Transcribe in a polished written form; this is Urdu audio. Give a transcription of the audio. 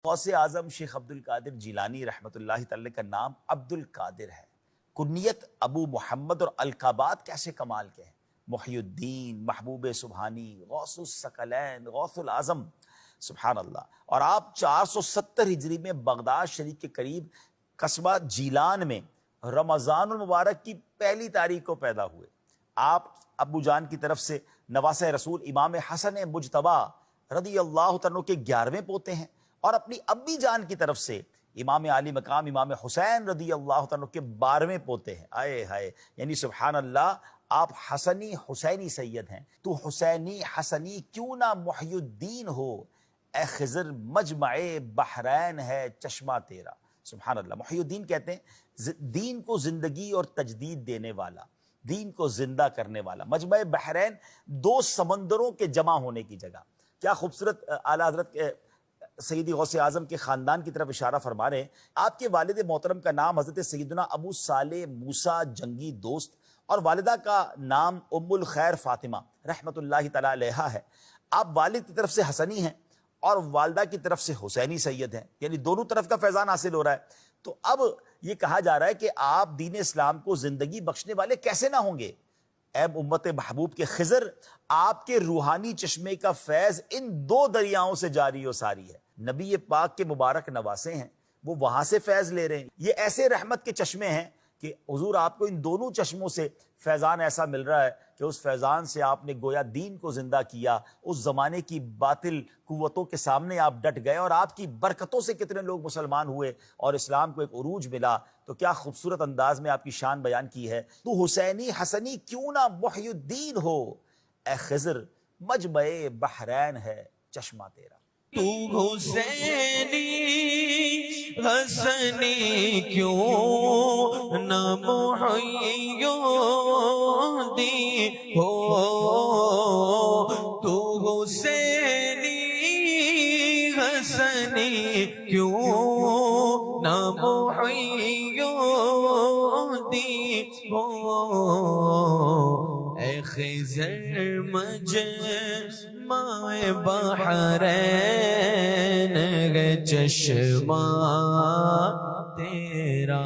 غوث اعظم شیخ عبد القادر جیلانی رحمۃ اللہ تعالی کا نام عبد القادر ہے، کنیت ابو محمد، اور القابات کیسے کمال کے ہیں، محی الدین، محبوب سبحانی، غوث الثقلین، غوث العظم، سبحان اللہ۔ اور آپ 470 ہجری میں بغداد شریف کے قریب قصبہ جیلان میں رمضان المبارک کی پہلی تاریخ کو پیدا ہوئے۔ آپ ابو جان کی طرف سے نواسہ رسول امام حسن مجتبی رضی اللہ عنہ کے 11ویں پوتے ہیں، اور اپنی ابی جان کی طرف سے امام عالی مقام امام حسین رضی اللہ عنہ کے 12ویں پوتے ہیں۔ آئے ہائے، یعنی سبحان اللہ، آپ حسنی حسینی سید ہیں۔ تو حسینی حسنی کیوں نہ محی الدین ہو، اے خضر مجمع بحرین ہے چشمہ تیرا۔ سبحان اللہ، محی الدین کہتے ہیں دین کو زندگی اور تجدید دینے والا، دین کو زندہ کرنے والا۔ مجمع بحرین دو سمندروں کے جمع ہونے کی جگہ۔ کیا خوبصورت اعلیٰ حضرت سیدی غوث اعظم کے خاندان کی طرف اشارہ فرما رہے ہیں۔ آپ کے والد محترم کا نام حضرت سیدنا ابو صالح موسیٰ جنگی دوست، اور والدہ کا نام ام الخیر فاطمہ رحمۃ اللہ تعالی علیہا ہے۔ آپ والد کی طرف سے حسنی ہیں اور والدہ کی طرف سے حسینی سید ہیں، یعنی دونوں طرف کا فیضان حاصل ہو رہا ہے۔ تو اب یہ کہا جا رہا ہے کہ آپ دین اسلام کو زندگی بخشنے والے کیسے نہ ہوں گے؟ اے امت محبوب کے خضر، آپ کے روحانی چشمے کا فیض ان دو دریاؤں سے جاری و ساری ہے۔ نبی پاک کے مبارک نواسے ہیں، وہ وہاں سے فیض لے رہے ہیں۔ یہ ایسے رحمت کے چشمے ہیں کہ حضور آپ کو ان دونوں چشموں سے فیضان ایسا مل رہا ہے کہ اس فیضان سے آپ نے گویا دین کو زندہ کیا، اس زمانے کی باطل قوتوں کے سامنے آپ ڈٹ گئے، اور آپ کی برکتوں سے کتنے لوگ مسلمان ہوئے اور اسلام کو ایک عروج ملا۔ تو کیا خوبصورت انداز میں آپ کی شان بیان کی ہے۔ تو حسینی حسنی کیوں نہ محی الدین ہو، اے خضر مجمع بحرین ہے چشمہ تیرا۔ تو حسینی حسنی کیوں نہ محی الدین ہو، تو حسینی حسنی کیوں نہ محی الدین ہو، اے خضر مجمع بحرین ہے چشمہ تیرا۔